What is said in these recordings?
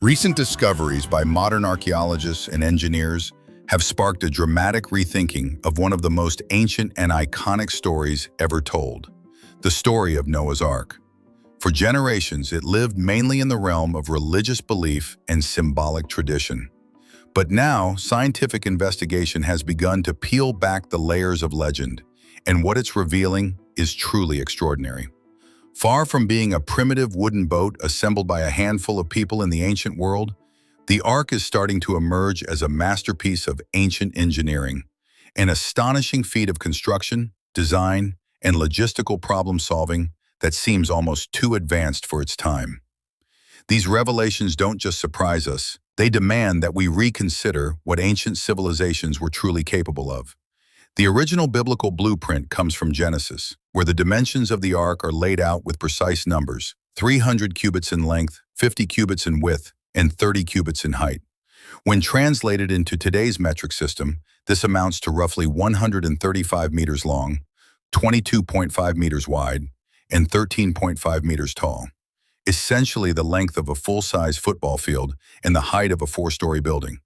Recent discoveries by modern archaeologists and engineers have sparked a dramatic rethinking of one of the most ancient and iconic stories ever told, the story of Noah's Ark. For generations, it lived mainly in the realm of religious belief and symbolic tradition. But now, scientific investigation has begun to peel back the layers of legend, and what it's revealing is truly extraordinary. Far from being a primitive wooden boat assembled by a handful of people in the ancient world, the Ark is starting to emerge as a masterpiece of ancient engineering, an astonishing feat of construction, design, and logistical problem-solving that seems almost too advanced for its time. These revelations don't just surprise us, they demand that we reconsider what ancient civilizations were truly capable of. The original biblical blueprint comes from Genesis, where the dimensions of the Ark are laid out with precise numbers: 300 cubits in length, 50 cubits in width, and 30 cubits in height. When translated into today's metric system, this amounts to roughly 135 meters long, 22.5 meters wide, and 13.5 meters tall. Essentially the length of a full-size football field and the height of a four-story building.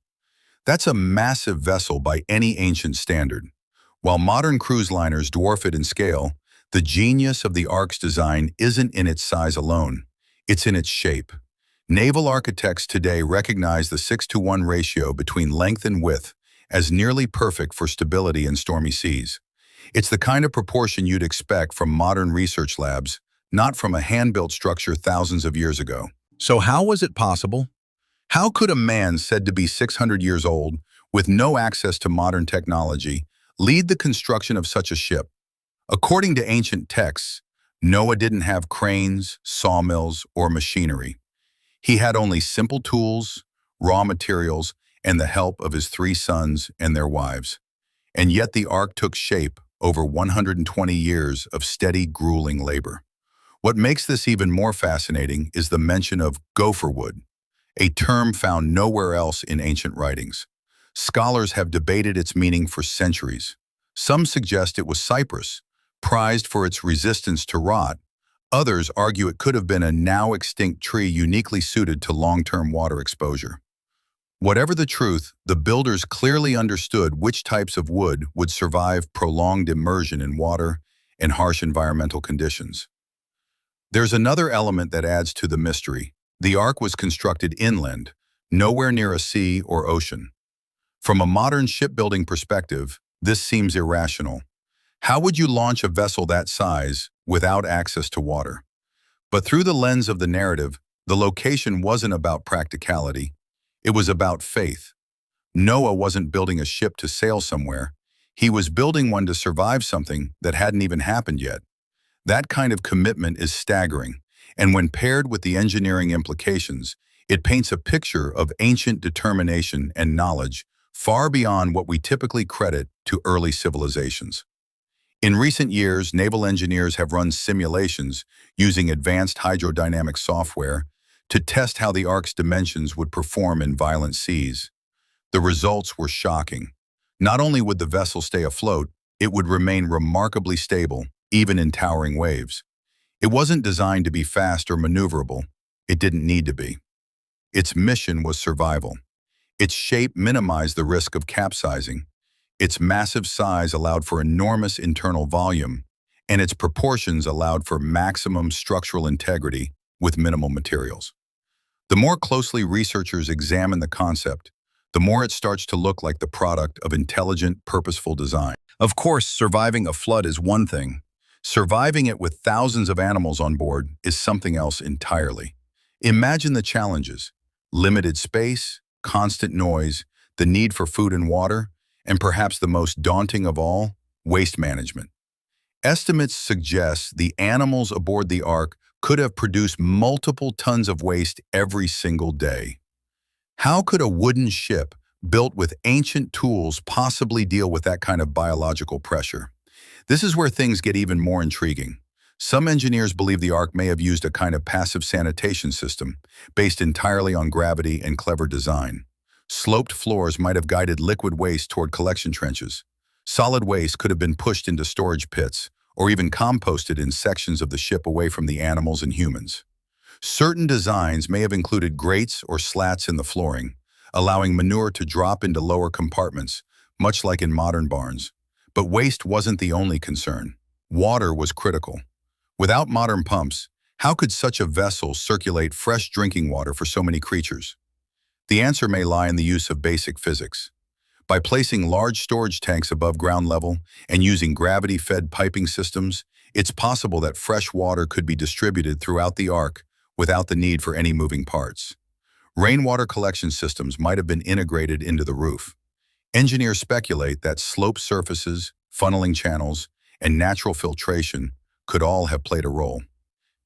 That's a massive vessel by any ancient standard. While modern cruise liners dwarf it in scale, the genius of the Ark's design isn't in its size alone, it's in its shape. Naval architects today recognize the 6-to-1 ratio between length and width as nearly perfect for stability in stormy seas. It's the kind of proportion you'd expect from modern research labs, not from a hand-built structure thousands of years ago. So how was it possible? How could a man said to be 600 years old, with no access to modern technology, lead the construction of such a ship? According to ancient texts, Noah didn't have cranes, sawmills, or machinery. He had only simple tools, raw materials, and the help of his 3 sons and their wives. And yet the Ark took shape over 120 years of steady, grueling labor. What makes this even more fascinating is the mention of gopher wood, a term found nowhere else in ancient writings. Scholars have debated its meaning for centuries. Some suggest it was cypress, prized for its resistance to rot. Others argue it could have been a now extinct tree uniquely suited to long-term water exposure. Whatever the truth, the builders clearly understood which types of wood would survive prolonged immersion in water and harsh environmental conditions. There's another element that adds to the mystery. The Ark was constructed inland, nowhere near a sea or ocean. From a modern shipbuilding perspective, this seems irrational. How would you launch a vessel that size without access to water? But through the lens of the narrative, the location wasn't about practicality. It was about faith. Noah wasn't building a ship to sail somewhere. He was building one to survive something that hadn't even happened yet. That kind of commitment is staggering, and when paired with the engineering implications, it paints a picture of ancient determination and knowledge far beyond what we typically credit to early civilizations. In recent years, naval engineers have run simulations using advanced hydrodynamic software to test how the Ark's dimensions would perform in violent seas. The results were shocking. Not only would the vessel stay afloat, it would remain remarkably stable, even in towering waves. It wasn't designed to be fast or maneuverable. It didn't need to be. Its mission was survival. Its shape minimized the risk of capsizing. Its massive size allowed for enormous internal volume, and its proportions allowed for maximum structural integrity with minimal materials. The more closely researchers examine the concept, the more it starts to look like the product of intelligent, purposeful design. Of course, surviving a flood is one thing. Surviving it with thousands of animals on board is something else entirely. Imagine the challenges: limited space, constant noise, the need for food and water, and perhaps the most daunting of all, waste management. Estimates suggest the animals aboard the Ark could have produced multiple tons of waste every single day. How could a wooden ship built with ancient tools possibly deal with that kind of biological pressure? This is where things get even more intriguing. Some engineers believe the Ark may have used a kind of passive sanitation system, based entirely on gravity and clever design. Sloped floors might have guided liquid waste toward collection trenches. Solid waste could have been pushed into storage pits, or even composted in sections of the ship away from the animals and humans. Certain designs may have included grates or slats in the flooring, allowing manure to drop into lower compartments, much like in modern barns. But waste wasn't the only concern. Water was critical. Without modern pumps, how could such a vessel circulate fresh drinking water for so many creatures? The answer may lie in the use of basic physics. By placing large storage tanks above ground level and using gravity-fed piping systems, it's possible that fresh water could be distributed throughout the ark without the need for any moving parts. Rainwater collection systems might have been integrated into the roof. Engineers speculate that slope surfaces, funneling channels, and natural filtration could all have played a role.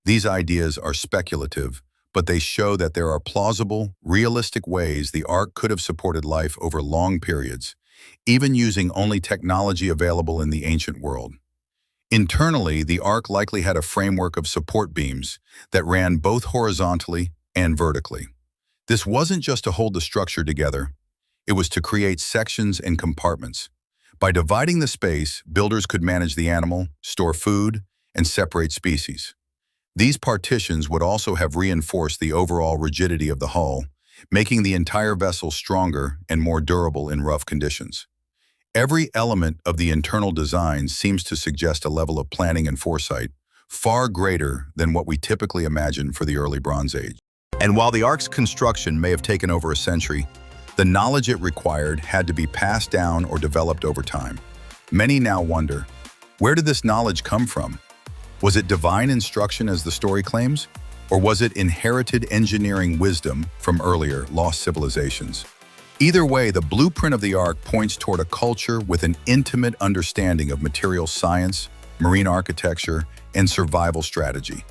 These ideas are speculative, but they show that there are plausible, realistic ways the ark could have supported life over long periods, even using only technology available in the ancient world. Internally, the ark likely had a framework of support beams that ran both horizontally and vertically. This wasn't just to hold the structure together, it was to create sections and compartments. By dividing the space, builders could manage the animal, store food, and separate species. These partitions would also have reinforced the overall rigidity of the hull, making the entire vessel stronger and more durable in rough conditions. Every element of the internal design seems to suggest a level of planning and foresight far greater than what we typically imagine for the early Bronze Age. And while the ark's construction may have taken over a century, the knowledge it required had to be passed down or developed over time. Many now wonder, where did this knowledge come from? Was it divine instruction as the story claims? Or was it inherited engineering wisdom from earlier lost civilizations? Either way, the blueprint of the ark points toward a culture with an intimate understanding of material science, marine architecture, and survival strategy.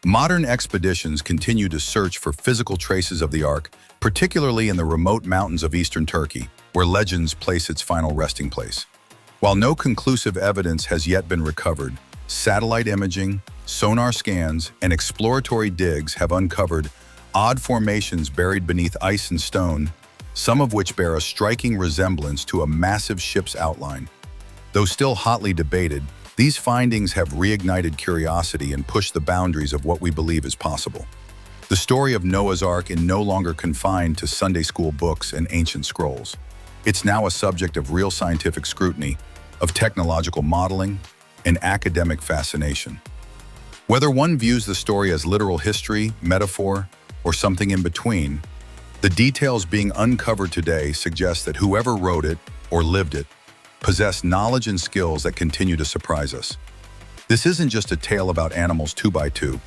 Modern expeditions continue to search for physical traces of the ark, particularly in the remote mountains of eastern Turkey, where legends place its final resting place. While no conclusive evidence has yet been recovered, satellite imaging, sonar scans, and exploratory digs have uncovered odd formations buried beneath ice and stone, some of which bear a striking resemblance to a massive ship's outline. Though still hotly debated, these findings have reignited curiosity and pushed the boundaries of what we believe is possible. The story of Noah's Ark is no longer confined to Sunday school books and ancient scrolls. It's now a subject of real scientific scrutiny, of technological modeling, and academic fascination. Whether one views the story as literal history, metaphor, or something in between, the details being uncovered today suggest that whoever wrote it or lived it possessed knowledge and skills that continue to surprise us. This isn't just a tale about animals two by two.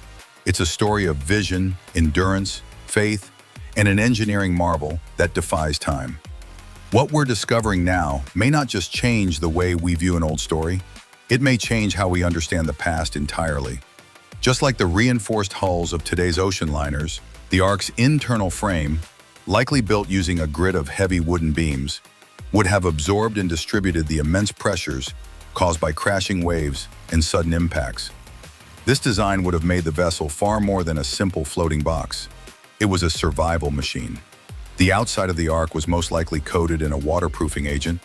It's a story of vision, endurance, faith, and an engineering marvel that defies time. What we're discovering now may not just change the way we view an old story, it may change how we understand the past entirely. Just like the reinforced hulls of today's ocean liners, the ark's internal frame, likely built using a grid of heavy wooden beams, would have absorbed and distributed the immense pressures caused by crashing waves and sudden impacts. This design would have made the vessel far more than a simple floating box. It was a survival machine. The outside of the ark was most likely coated in a waterproofing agent,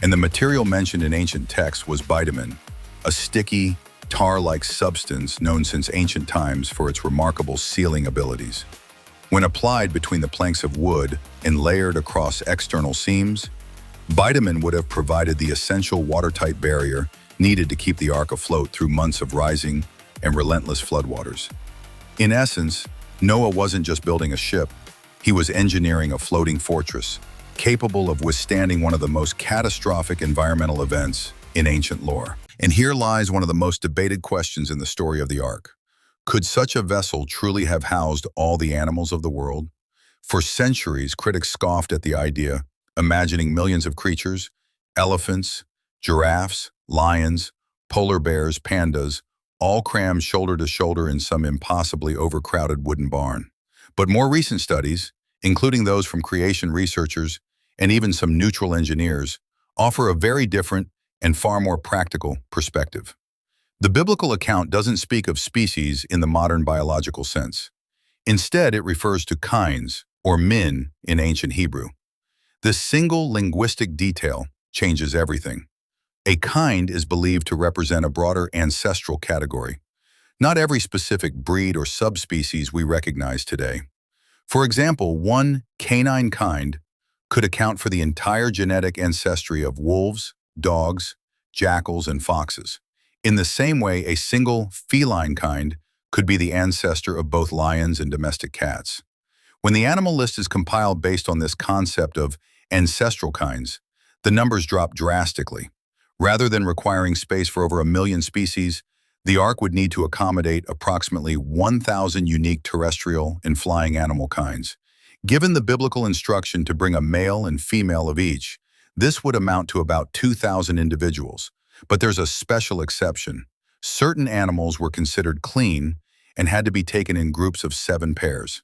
and the material mentioned in ancient texts was bitumen, a sticky, tar-like substance known since ancient times for its remarkable sealing abilities. When applied between the planks of wood and layered across external seams, bitumen would have provided the essential watertight barrier needed to keep the ark afloat through months of rising and relentless floodwaters. In essence, Noah wasn't just building a ship, he was engineering a floating fortress, capable of withstanding one of the most catastrophic environmental events in ancient lore. And here lies one of the most debated questions in the story of the ark. Could such a vessel truly have housed all the animals of the world? For centuries, critics scoffed at the idea, imagining millions of creatures, elephants, giraffes, lions, polar bears, pandas, all crammed shoulder to shoulder in some impossibly overcrowded wooden barn. But more recent studies, including those from creation researchers and even some neutral engineers, offer a very different and far more practical perspective. The biblical account doesn't speak of species in the modern biological sense. Instead, it refers to kinds, or min, in ancient Hebrew. This single linguistic detail changes everything. A kind is believed to represent a broader ancestral category, not every specific breed or subspecies we recognize today. For example, one canine kind could account for the entire genetic ancestry of wolves, dogs, jackals, and foxes. In the same way, a single feline kind could be the ancestor of both lions and domestic cats. When the animal list is compiled based on this concept of ancestral kinds, the numbers drop drastically. Rather than requiring space for over 1 million species, the Ark would need to accommodate approximately 1,000 unique terrestrial and flying animal kinds. Given the biblical instruction to bring a male and female of each, this would amount to about 2,000 individuals. But there's a special exception. Certain animals were considered clean and had to be taken in groups of 7 pairs.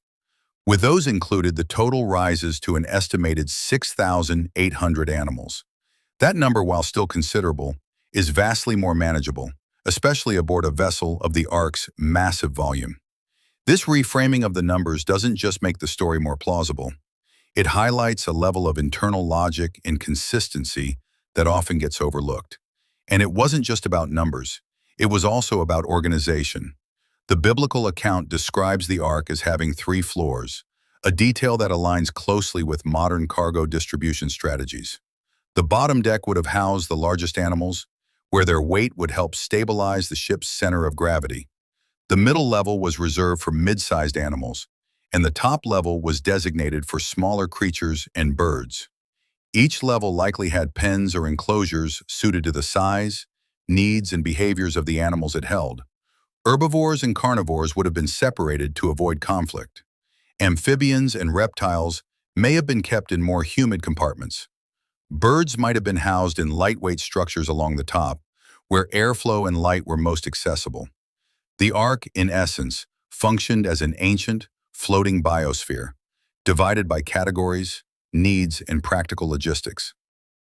With those included, the total rises to an estimated 6,800 animals. That number, while still considerable, is vastly more manageable, especially aboard a vessel of the Ark's massive volume. This reframing of the numbers doesn't just make the story more plausible. It highlights a level of internal logic and consistency that often gets overlooked. And it wasn't just about numbers. It was also about organization. The biblical account describes the Ark as having 3 floors, a detail that aligns closely with modern cargo distribution strategies. The bottom deck would have housed the largest animals, where their weight would help stabilize the ship's center of gravity. The middle level was reserved for mid-sized animals, and the top level was designated for smaller creatures and birds. Each level likely had pens or enclosures suited to the size, needs, and behaviors of the animals it held. Herbivores and carnivores would have been separated to avoid conflict. Amphibians and reptiles may have been kept in more humid compartments. Birds might have been housed in lightweight structures along the top, where airflow and light were most accessible. The Ark, in essence, functioned as an ancient, floating biosphere, divided by categories, needs, and practical logistics.